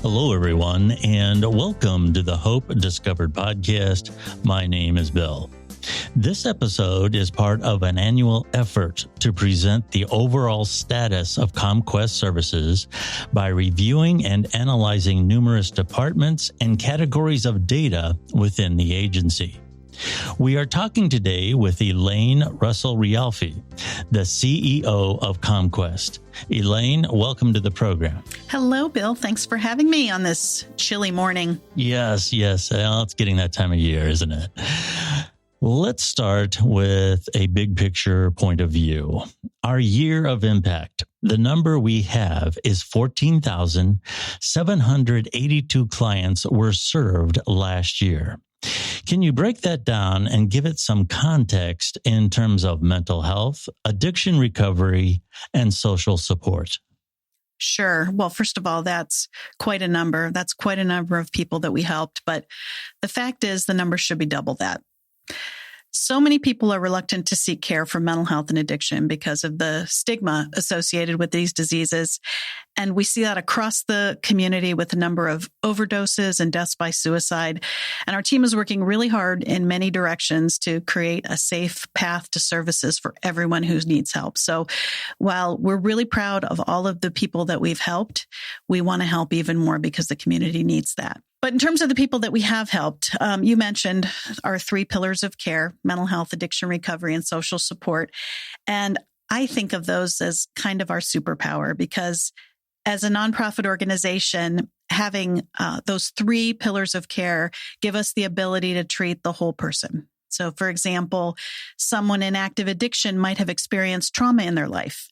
Hello, everyone, and welcome to the Hope Discovered podcast. My name is Bill. This episode is part of an annual effort to present the overall status of CommQuest Services by reviewing and analyzing numerous departments and categories of data within the agency. We are talking today with Elaine Russell Reolfi, the CEO of CommQuest. Elaine, welcome to the program. Hello, Bill. Thanks for having me on this chilly morning. Yes. Well, it's getting that time of year, isn't it? Let's start with a big picture point of view. Our year of impact. The number we have is 14,782 clients were served last year. Can you break that down and give it some context in terms of mental health, addiction recovery, and social support? Sure. Well, first of all, that's quite a number. That's quite a number of people that we helped. But the fact is the number should be double that. So many people are reluctant to seek care for mental health and addiction because of the stigma associated with these diseases. And we see that across the community with a number of overdoses and deaths by suicide. And our team is working really hard in many directions to create a safe path to services for everyone who needs help. So while we're really proud of all of the people that we've helped, we want to help even more because the community needs that. But in terms of the people that we have helped, you mentioned our three pillars of care: mental health, addiction recovery, and social support. And I think of those as kind of our superpower because as a nonprofit organization, having those three pillars of care give us the ability to treat the whole person. So, for example, someone in active addiction might have experienced trauma in their life.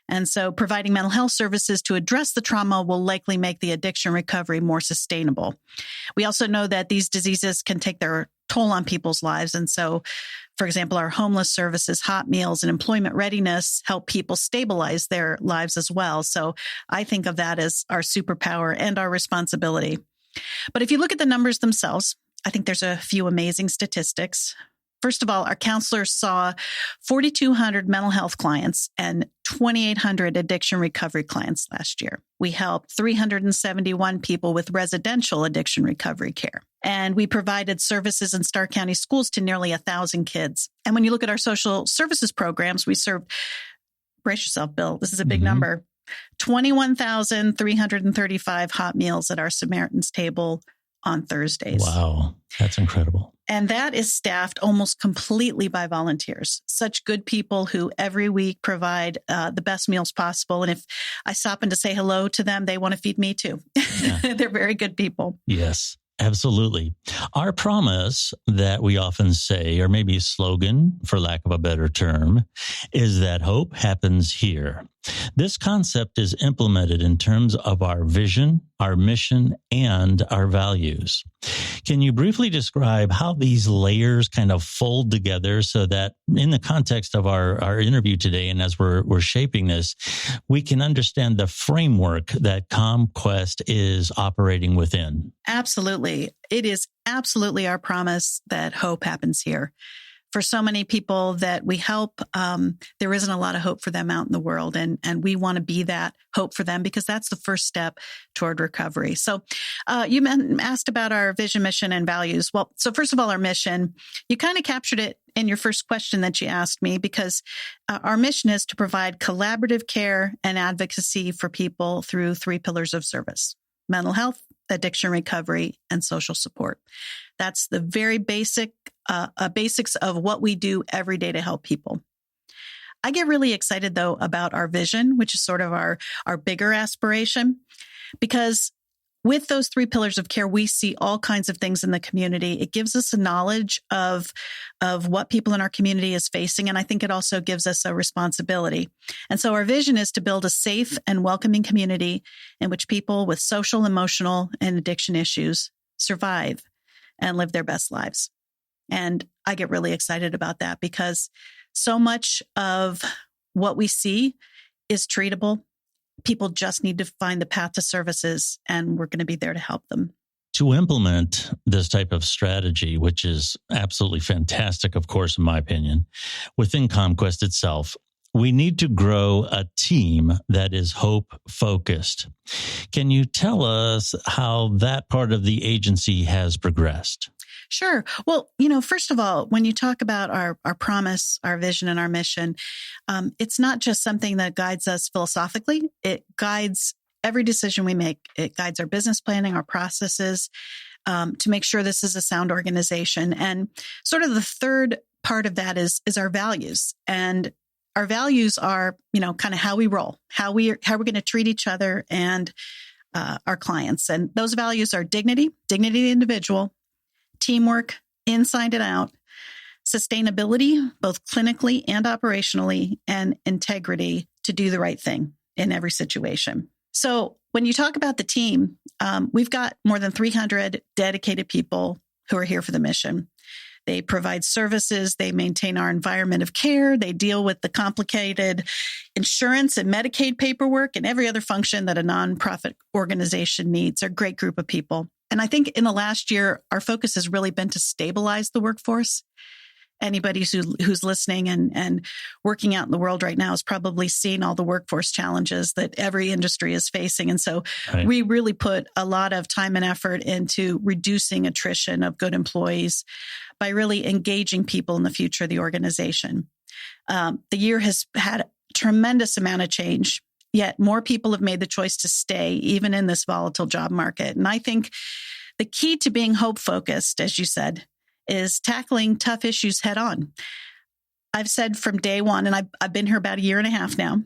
And so providing mental health services to address the trauma will likely make the addiction recovery more sustainable. We also know that these diseases can take their toll on people's lives. And so, for example, our homeless services, hot meals, and employment readiness help people stabilize their lives as well. So I think of that as our superpower and our responsibility. But if you look at the numbers themselves, I think there's a few amazing statistics. First of all, our counselors saw 4,200 mental health clients and 2,800 addiction recovery clients last year. We helped 371 people with residential addiction recovery care. And we provided services in Starr County schools to nearly 1,000 kids. And when you look at our social services programs, we served, brace yourself, Bill, this is a big number, 21,335 hot meals at our Samaritan's table on Thursdays. Wow, that's incredible. And that is staffed almost completely by volunteers, such good people who every week provide the best meals possible. And if I stop in to say hello to them, they want to feed me too. Yeah. They're very good people. Yes, absolutely. Our promise that we often say, or maybe slogan, for lack of a better term, is that hope happens here. This concept is implemented in terms of our vision, our mission, and our values. Can you briefly describe how these layers kind of fold together so that in the context of our interview today, and as we're shaping this, we can understand the framework that CommQuest is operating within? Absolutely. It is absolutely our promise that hope happens here. For so many people that we help, there isn't a lot of hope for them out in the world. And we want to be that hope for them because that's the first step toward recovery. So you asked about our vision, mission, and values. Well, so first of all, our mission, you kind of captured it in your first question that you asked me because our mission is to provide collaborative care and advocacy for people through three pillars of service: mental health, addiction recovery, and social support. That's the very basics of what we do every day to help people. I get really excited, though, about our vision, which is sort of our bigger aspiration, because with those three pillars of care, we see all kinds of things in the community. It gives us a knowledge of what people in our community is facing, and I think it also gives us a responsibility. And so our vision is to build a safe and welcoming community in which people with social, emotional, and addiction issues survive and live their best lives. And I get really excited about that because so much of what we see is treatable. People just need to find the path to services, and we're going to be there to help them. To implement this type of strategy, which is absolutely fantastic, of course, in my opinion, within CommQuest itself, We need to grow a team that is hope focused. Can you tell us how that part of the agency has progressed? Sure. Well, first of all, when you talk about our promise, our vision, and our mission, it's not just something that guides us philosophically. It guides every decision we make. It guides our business planning, our processes, to make sure this is a sound organization. And sort of the third part of that is our values. And our values are, kind of how we roll, how we're going to treat each other and our clients. And those values are dignity of the individual, teamwork inside and out, sustainability, both clinically and operationally, and integrity to do the right thing in every situation. So when you talk about the team, we've got more than 300 dedicated people who are here for the mission. They provide services. They maintain our environment of care. They deal with the complicated insurance and Medicaid paperwork and every other function that a nonprofit organization needs. They're a great group of people. And I think in the last year, our focus has really been to stabilize the workforce. Anybody who's listening and working out in the world right now has probably seen all the workforce challenges that every industry is facing. And so we really put a lot of time and effort into reducing attrition of good employees by really engaging people in the future of the organization. The year has had a tremendous amount of change, yet more people have made the choice to stay even in this volatile job market. And I think the key to being hope-focused, as you said, is tackling tough issues head on. I've said from day one, and I've been here about a year and a half now,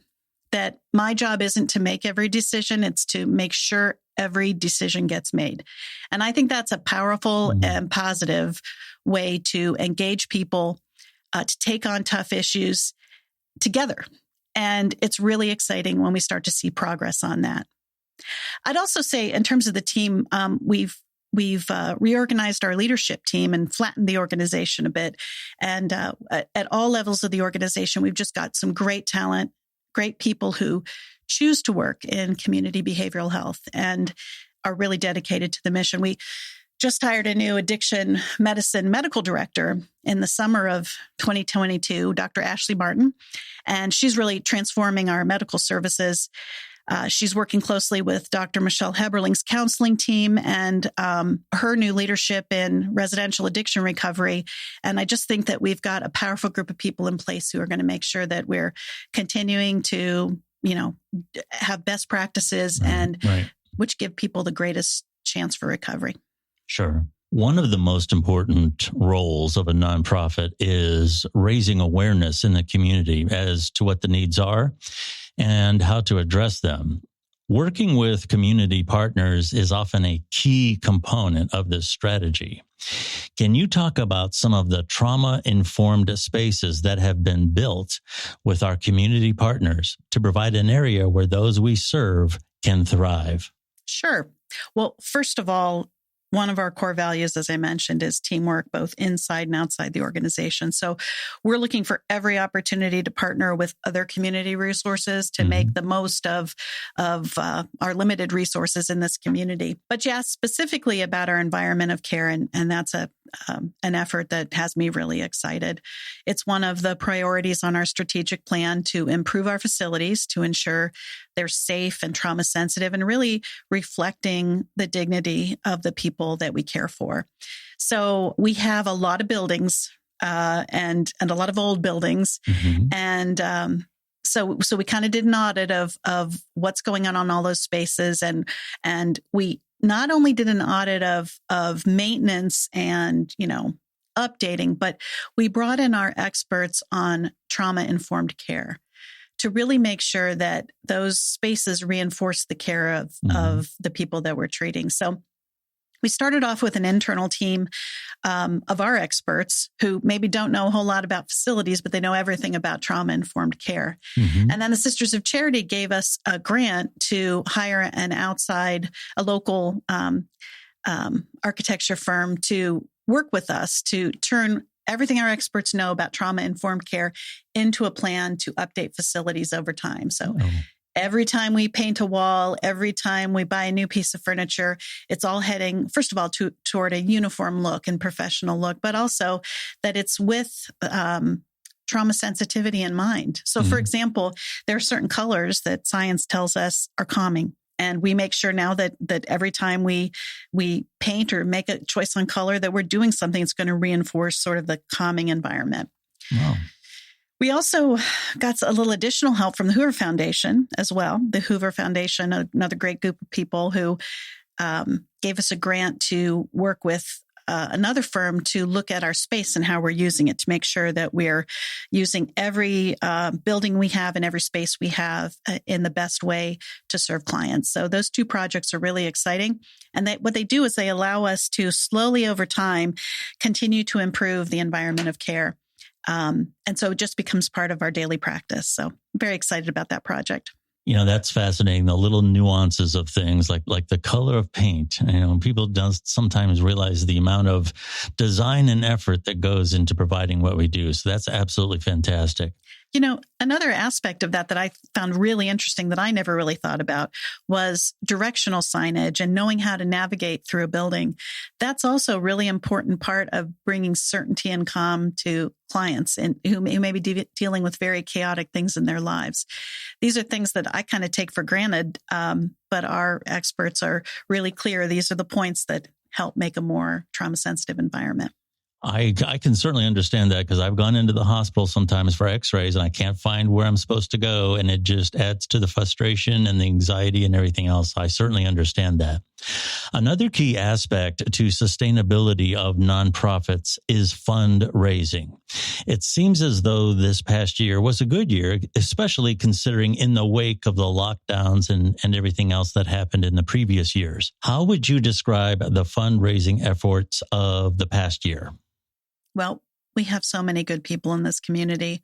that my job isn't to make every decision, it's to make sure every decision gets made. And I think that's a powerful and positive way to engage people, to take on tough issues together. And it's really exciting when we start to see progress on that. I'd also say in terms of the team, we've reorganized our leadership team and flattened the organization a bit. And at all levels of the organization, we've just got some great talent, great people who choose to work in community behavioral health and are really dedicated to the mission. We just hired a new addiction medicine medical director in the summer of 2022, Dr. Ashley Martin, and she's really transforming our medical services. She's working closely with Dr. Michelle Heberling's counseling team and her new leadership in residential addiction recovery. And I just think that we've got a powerful group of people in place who are going to make sure that we're continuing to, have best practices which give people the greatest chance for recovery. Sure. One of the most important roles of a nonprofit is raising awareness in the community as to what the needs are and how to address them. Working with community partners is often a key component of this strategy. Can you talk about some of the trauma-informed spaces that have been built with our community partners to provide an area where those we serve can thrive? Sure. Well, first of all, one of our core values, as I mentioned, is teamwork, both inside and outside the organization. So we're looking for every opportunity to partner with other community resources to make the most of our limited resources in this community. But you asked specifically about our environment of care, and that's an effort that has me really excited. It's one of the priorities on our strategic plan to improve our facilities, to ensure they're safe and trauma sensitive, and really reflecting the dignity of the people that we care for. So we have a lot of buildings and a lot of old buildings. And so we kind of did an audit of what's going on all those spaces. And we not only did an audit of maintenance and, updating, but we brought in our experts on trauma-informed care to really make sure that those spaces reinforce the care of the people that we're treating. So we started off with an internal team of our experts who maybe don't know a whole lot about facilities, but they know everything about trauma-informed care. And then the Sisters of Charity gave us a grant to hire a local architecture firm to work with us to turn everything our experts know about trauma-informed care into a plan to update facilities over time. So every time we paint a wall, every time we buy a new piece of furniture, it's all heading, first of all, toward a uniform look and professional look, but also that it's with trauma sensitivity in mind. So, for example, there are certain colors that science tells us are calming. And we make sure now that every time we paint or make a choice on color, that we're doing something that's going to reinforce sort of the calming environment. Wow. We also got a little additional help from the Hoover Foundation as well. The Hoover Foundation, another great group of people who gave us a grant to work with another firm to look at our space and how we're using it to make sure that we're using every building we have and every space we have in the best way to serve clients. So those two projects are really exciting. And what they do is they allow us to slowly over time continue to improve the environment of care. And so it just becomes part of our daily practice. So I'm very excited about that project. That's fascinating. The little nuances of things like the color of paint. People don't sometimes realize the amount of design and effort that goes into providing what we do. So that's absolutely fantastic. Another aspect of that I found really interesting that I never really thought about was directional signage and knowing how to navigate through a building. That's also a really important part of bringing certainty and calm to clients and who may be dealing with very chaotic things in their lives. These are things that I kind of take for granted, but our experts are really clear. These are the points that help make a more trauma-sensitive environment. I can certainly understand that because I've gone into the hospital sometimes for x-rays and I can't find where I'm supposed to go. And it just adds to the frustration and the anxiety and everything else. I certainly understand that. Another key aspect to sustainability of nonprofits is fundraising. It seems as though this past year was a good year, especially considering in the wake of the lockdowns and everything else that happened in the previous years. How would you describe the fundraising efforts of the past year? Well, we have so many good people in this community,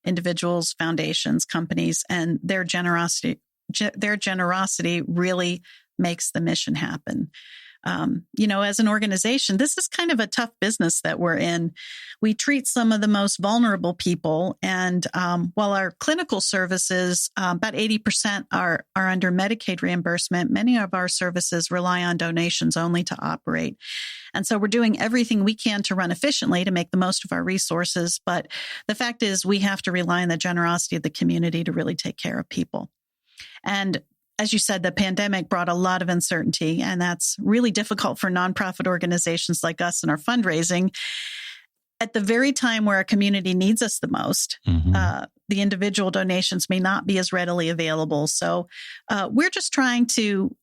individuals, foundations, companies, and their generosity really makes the mission happen. As an organization, this is kind of a tough business that we're in. We treat some of the most vulnerable people. And while our clinical services, about 80% are under Medicaid reimbursement, many of our services rely on donations only to operate. And so we're doing everything we can to run efficiently to make the most of our resources. But the fact is we have to rely on the generosity of the community to really take care of people. And as you said, the pandemic brought a lot of uncertainty, and that's really difficult for nonprofit organizations like us and our fundraising. At the very time where our community needs us the most, the individual donations may not be as readily available. So we're just trying to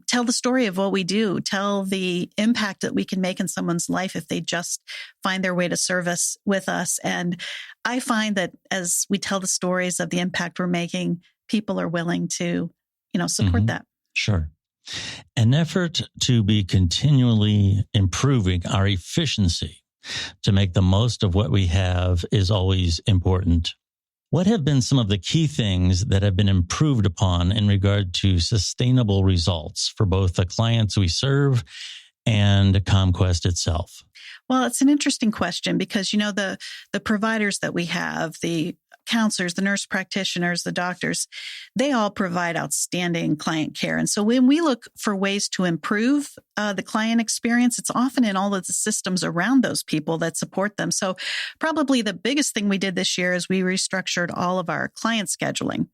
tell the story of what we do, tell the impact that we can make in someone's life if they just find their way to service with us. And I find that as we tell the stories of the impact we're making, people are willing to support that. Sure. An effort to be continually improving our efficiency to make the most of what we have is always important. What have been some of the key things that have been improved upon in regard to sustainable results for both the clients we serve and CommQuest itself? Well, it's an interesting question because, the providers that we have, the counselors, the nurse practitioners, the doctors, they all provide outstanding client care. And so when we look for ways to improve the client experience, it's often in all of the systems around those people that support them. So probably the biggest thing we did this year is we restructured all of our client scheduling.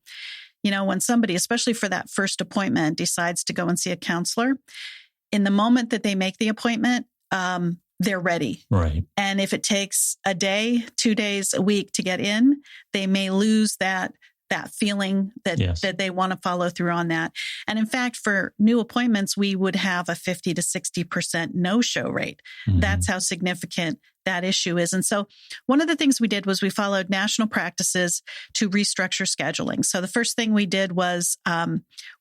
When somebody, especially for that first appointment, decides to go and see a counselor, in the moment that they make the appointment, they're ready. Right. And if it takes a day, 2 days, a week to get in, they may lose that feeling that they want to follow through on that. And in fact, for new appointments, we would have a 50 to 60% no-show rate. That's how significant that issue is. And so one of the things we did was we followed national practices to restructure scheduling. So the first thing we did was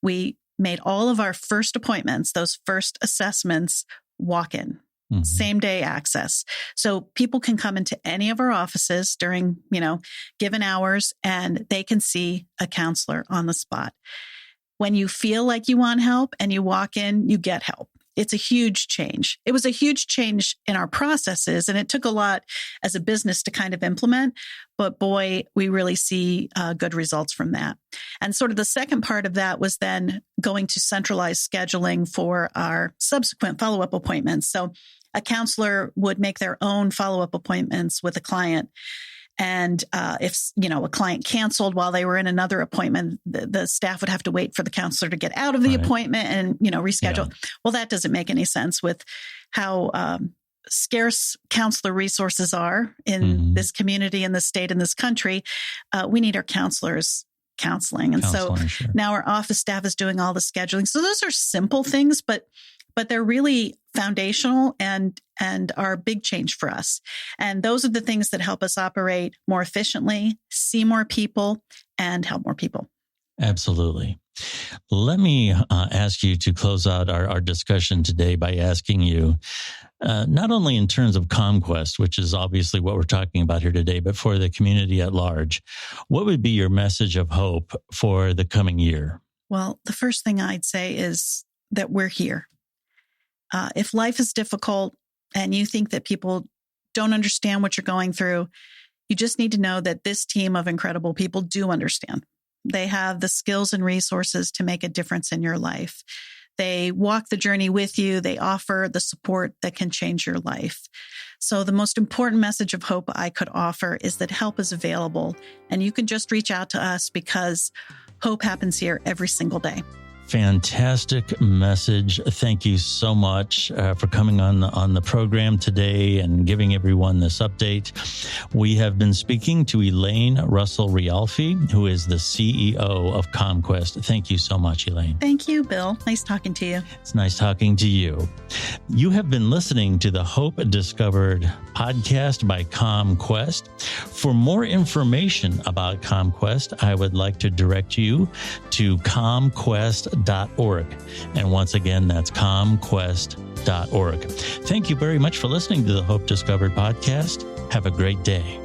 we made all of our first appointments, those first assessments, walk-in. Same day access. So people can come into any of our offices during, given hours, and they can see a counselor on the spot. When you feel like you want help and you walk in, you get help. It's a huge change. It was a huge change in our processes, and it took a lot as a business to kind of implement. But boy, we really see good results from that. And sort of the second part of that was then going to centralized scheduling for our subsequent follow-up appointments. So a counselor would make their own follow-up appointments with a client. And if, a client canceled while they were in another appointment, the staff would have to wait for the counselor to get out of the appointment and, reschedule. Yeah. Well, that doesn't make any sense with how scarce counselor resources are in this community, in this state, in this country. We need our counselors counseling. And so now our office staff is doing all the scheduling. So those are simple things, but they're really foundational and are a big change for us. And those are the things that help us operate more efficiently, see more people, and help more people. Absolutely. Let me ask you to close out our discussion today by asking you, not only in terms of CommQuest, which is obviously what we're talking about here today, but for the community at large, what would be your message of hope for the coming year? Well, the first thing I'd say is that we're here. If life is difficult and you think that people don't understand what you're going through, you just need to know that this team of incredible people do understand. They have the skills and resources to make a difference in your life. They walk the journey with you. They offer the support that can change your life. So the most important message of hope I could offer is that help is available, and you can just reach out to us because hope happens here every single day. Fantastic message. Thank you so much for coming on the program today and giving everyone this update. We have been speaking to Elaine Russell Reolfi, who is the CEO of CommQuest. Thank you so much, Elaine. Thank you, Bill. Nice talking to you. It's nice talking to you. You have been listening to the Hope Discovered podcast by CommQuest. For more information about CommQuest, I would like to direct you to CommQuest.org. And once again, that's CommQuest.org. Thank you very much for listening to the Hope Discovered podcast. Have a great day.